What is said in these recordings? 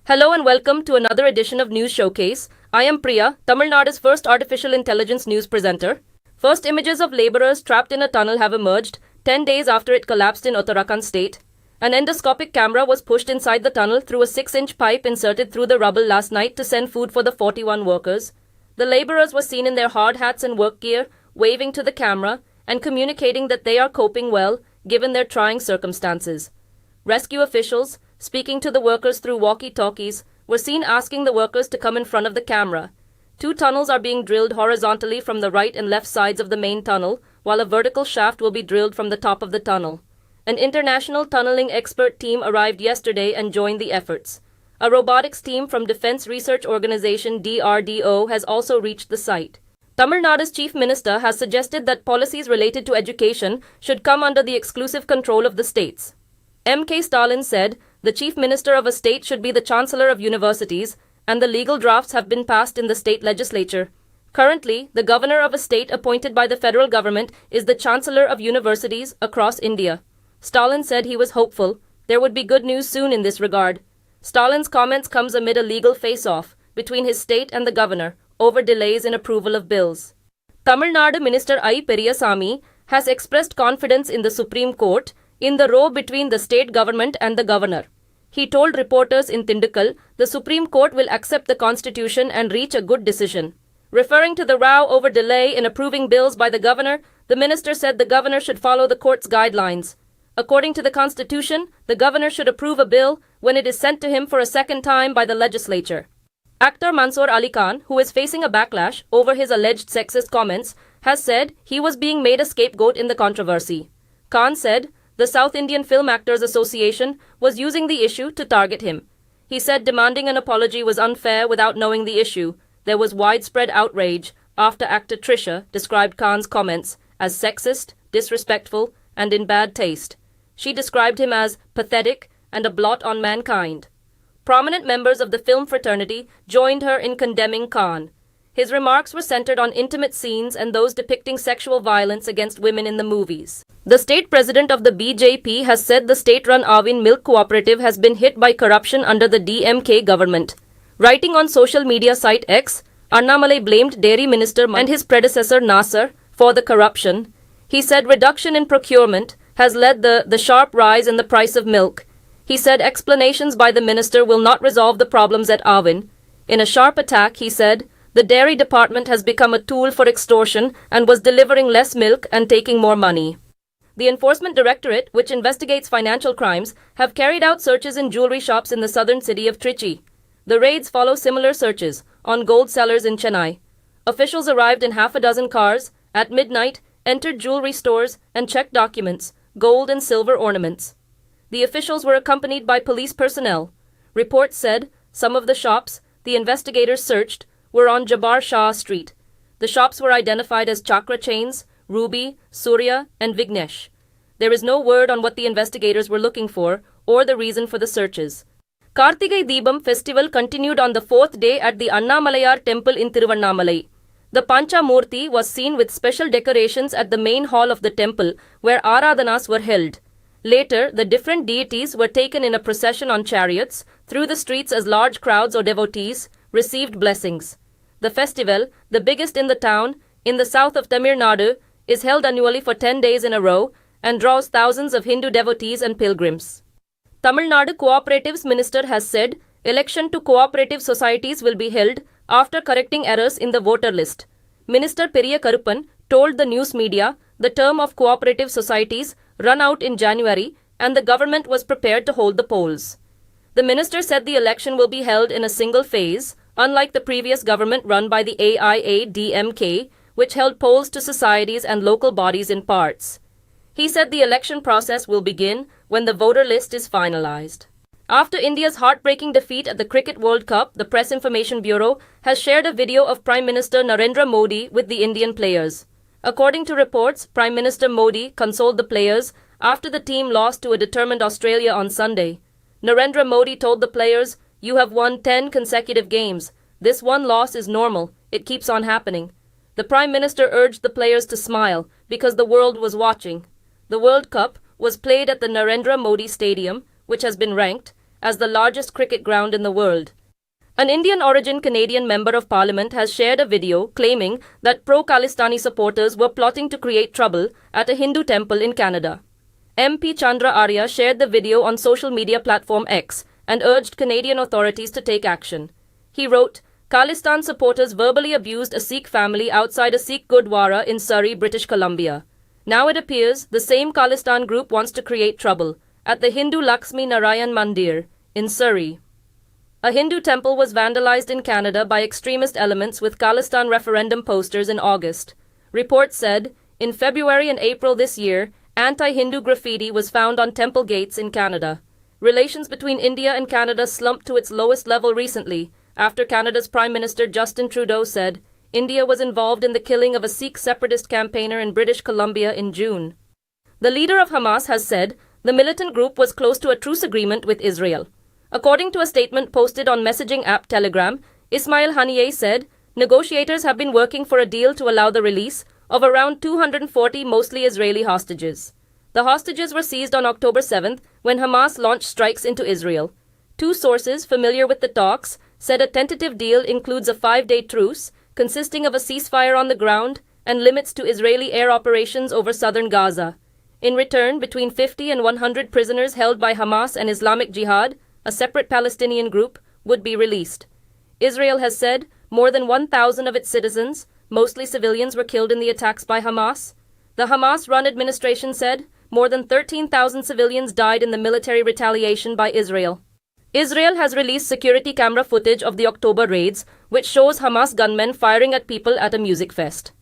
Hello and welcome to another edition of News Showcase. I am Priya, Tamil Nadu's first artificial intelligence news presenter. First images of laborers trapped in a tunnel have emerged 10 days after it collapsed in Uttarakhand state. An endoscopic camera was pushed inside the tunnel through a 6-inch pipe inserted through the rubble last night to send food for the 41 workers. The laborers were seen in their hard hats and work gear, waving to the camera and communicating that they are coping well given their trying circumstances. Rescue officials, speaking to the workers through walkie-talkies, were seen asking the workers to come in front of the camera. 2 tunnels are being drilled horizontally from the right and left sides of the main tunnel, while a vertical shaft will be drilled from the top of the tunnel. An international tunneling expert team arrived yesterday and joined the efforts. A robotics team from Defense Research Organization DRDO has also reached the site. Tamil Nadu's Chief Minister has suggested that policies related to education should come under the exclusive control of the states. M.K. Stalin said, "The Chief Minister of a state should be the Chancellor of universities, and the legal drafts have been passed in the state legislature. Currently, the governor of a state appointed by the federal government is the Chancellor of universities across India." Stalin said he was hopeful there would be good news soon in this regard. Stalin's comments comes amid a legal face-off between his state and the governor over delays in approval of bills. Tamil Nadu Minister I. Periyasamy has expressed confidence in the Supreme Court in the row between the state government and the governor. He told reporters in Tindukal the Supreme Court will accept the constitution and reach a good decision. Referring to the row over delay in approving bills by the governor, the minister said the governor should follow the court's guidelines. According to the constitution, the governor should approve a bill when it is sent to him for a second time by the legislature. Actor Mansoor Ali Khan, who is facing a backlash over his alleged sexist comments, has said he was being made a scapegoat in the controversy. Khan said the South Indian Film Actors Association was using the issue to target him. He said demanding an apology was unfair without knowing the issue. There was widespread outrage after actor Trisha described Khan's comments as sexist, disrespectful, and in bad taste. She described him as pathetic and a blot on mankind. Prominent members of the film fraternity joined her in condemning Khan. His remarks were centered on intimate scenes and those depicting sexual violence against women in the movies. The state president of the BJP has said the state-run Avin Milk Cooperative has been hit by corruption under the DMK government. Writing on social media site X, Annamalai blamed Dairy Minister and his predecessor Nasser for the corruption. He said reduction in procurement has led the sharp rise in the price of milk. He said explanations by the minister will not resolve the problems at Avin. In a sharp attack, he said, the dairy department has become a tool for extortion and was delivering less milk and taking more money. The Enforcement Directorate, which investigates financial crimes, have carried out searches in jewelry shops in the southern city of Trichy. The raids follow similar searches on gold sellers in Chennai. Officials arrived in half a dozen cars at midnight, entered jewelry stores, and checked documents, gold and silver ornaments. The officials were accompanied by police personnel. Reports said some of the shops the investigators searched were on Jabbar Shah Street. The shops were identified as Chakra Chains, Ruby, Surya, and Vignesh. There is no word on what the investigators were looking for or the reason for the searches. Kartigai Deepam festival continued on the 4th day at the Annamalayar temple in Tiruvannamalai. The Pancha Murti was seen with special decorations at the main hall of the temple where Aradhanas were held. Later, the different deities were taken in a procession on chariots through the streets as large crowds or devotees received blessings. The festival, the biggest in the town, in the south of Tamil Nadu, is held annually for 10 days in a row and draws thousands of Hindu devotees and pilgrims. Tamil Nadu Cooperatives Minister has said election to cooperative societies will be held after correcting errors in the voter list. Minister Periya Karuppan told the news media the term of cooperative societies run out in January and the government was prepared to hold the polls. The minister said the election will be held in a single phase, unlike the previous government run by the AIADMK, which held polls to societies and local bodies in parts. He said the election process will begin when the voter list is finalized. After India's heartbreaking defeat at the Cricket World Cup, the Press Information Bureau has shared a video of Prime Minister Narendra Modi with the Indian players. According to reports, Prime Minister Modi consoled the players after the team lost to a determined Australia on Sunday. Narendra Modi told the players, "You have won 10 consecutive games. This one loss is normal. It keeps on happening." The Prime Minister urged the players to smile because the world was watching. The World Cup was played at the Narendra Modi Stadium, which has been ranked as the largest cricket ground in the world. An Indian-origin Canadian member of parliament has shared a video claiming that pro-Khalistani supporters were plotting to create trouble at a Hindu temple in Canada. MP Chandra Arya shared the video on social media platform X and urged Canadian authorities to take action. He wrote, "Khalistan supporters verbally abused a Sikh family outside a Sikh Gurdwara in Surrey, British Columbia. Now it appears the same Khalistan group wants to create trouble at the Hindu Lakshmi Narayan Mandir in Surrey." A Hindu temple was vandalized in Canada by extremist elements with Khalistan referendum posters in August. Reports said, in February and April this year, anti-Hindu graffiti was found on temple gates in Canada. Relations between India and Canada slumped to its lowest level recently, after Canada's Prime Minister Justin Trudeau said India was involved in the killing of a Sikh separatist campaigner in British Columbia in June. The leader of Hamas has said the militant group was close to a truce agreement with Israel. According to a statement posted on messaging app Telegram, Ismail Haniyeh said negotiators have been working for a deal to allow the release of around 240 mostly Israeli hostages. The hostages were seized on October 7th when Hamas launched strikes into Israel. Two sources familiar with the talks said a tentative deal includes a 5-day truce consisting of a ceasefire on the ground and limits to Israeli air operations over southern Gaza. In return, between 50 and 100 prisoners held by Hamas and Islamic Jihad, a separate Palestinian group, would be released. Israel has said more than 1,000 of its citizens, mostly civilians, were killed in the attacks by Hamas. The Hamas-run administration said more than 13,000 civilians died in the military retaliation by Israel. Israel has released security camera footage of the October raids, which shows Hamas gunmen firing at people at a music fest.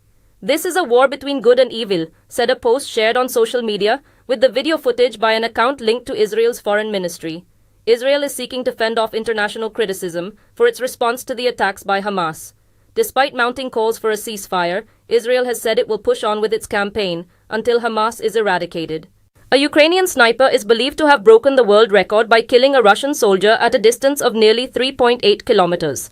"This is a war between good and evil," said a post shared on social media, with the video footage by an account linked to Israel's foreign ministry. Israel is seeking to fend off international criticism for its response to the attacks by Hamas. Despite mounting calls for a ceasefire, Israel has said it will push on with its campaign until Hamas is eradicated. A Ukrainian sniper is believed to have broken the world record by killing a Russian soldier at a distance of nearly 3.8 kilometers.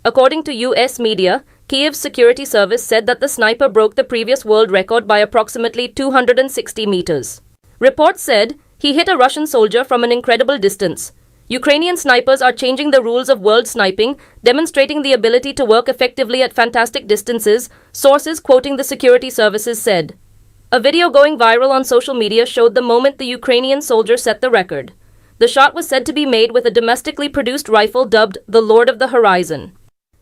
According to US media, Kiev's security service said that the sniper broke the previous world record by approximately 260 meters. Reports said he hit a Russian soldier from an incredible distance. Ukrainian snipers are changing the rules of world sniping, demonstrating the ability to work effectively at fantastic distances, sources quoting the security services said. A video going viral on social media showed the moment the Ukrainian soldier set the record. The shot was said to be made with a domestically produced rifle dubbed the Lord of the Horizon.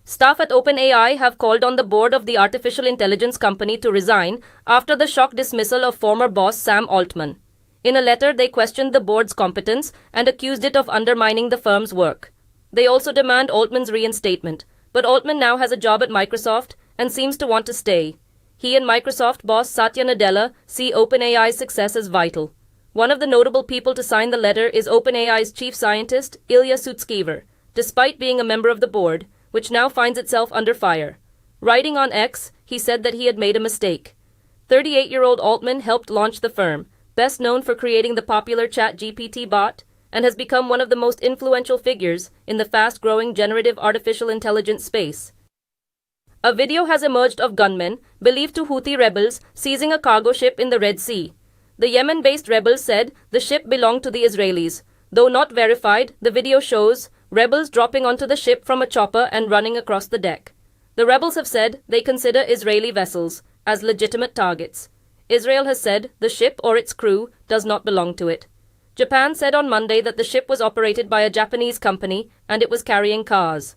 Staff at OpenAI have called on the board of the artificial intelligence company to resign after the shock dismissal of former boss Sam Altman. In a letter, they questioned the board's competence and accused it of undermining the firm's work. They also demand Altman's reinstatement, but Altman now has a job at Microsoft and seems to want to stay. He and Microsoft boss Satya Nadella see OpenAI's success as vital. One of the notable people to sign the letter is OpenAI's chief scientist, Ilya Sutskever, despite being a member of the board, which now finds itself under fire. Writing on X, he said that he had made a mistake. 38-year-old Altman helped launch the firm, best known for creating the popular ChatGPT bot, and has become one of the most influential figures in the fast-growing generative artificial intelligence space. A video has emerged of gunmen, believed to Houthi rebels, seizing a cargo ship in the Red Sea. The Yemen-based rebels said the ship belonged to the Israelis. Though not verified, the video shows rebels dropping onto the ship from a chopper and running across the deck. The rebels have said they consider Israeli vessels as legitimate targets. Israel has said the ship or its crew does not belong to it. Japan said on Monday that the ship was operated by a Japanese company and it was carrying cars.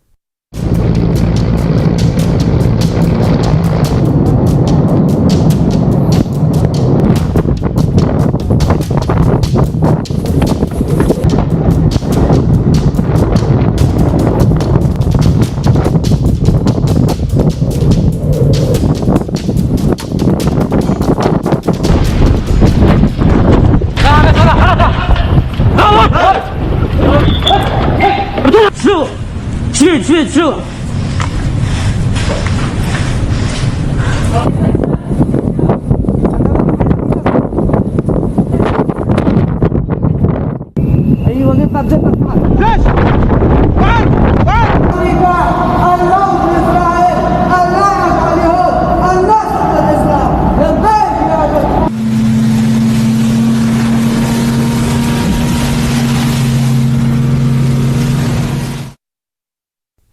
True.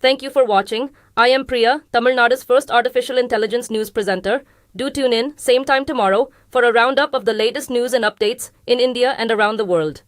Thank you for watching. I am Priya, Tamil Nadu's first artificial intelligence news presenter. Do tune in, same time tomorrow, for a roundup of the latest news and updates in India and around the world.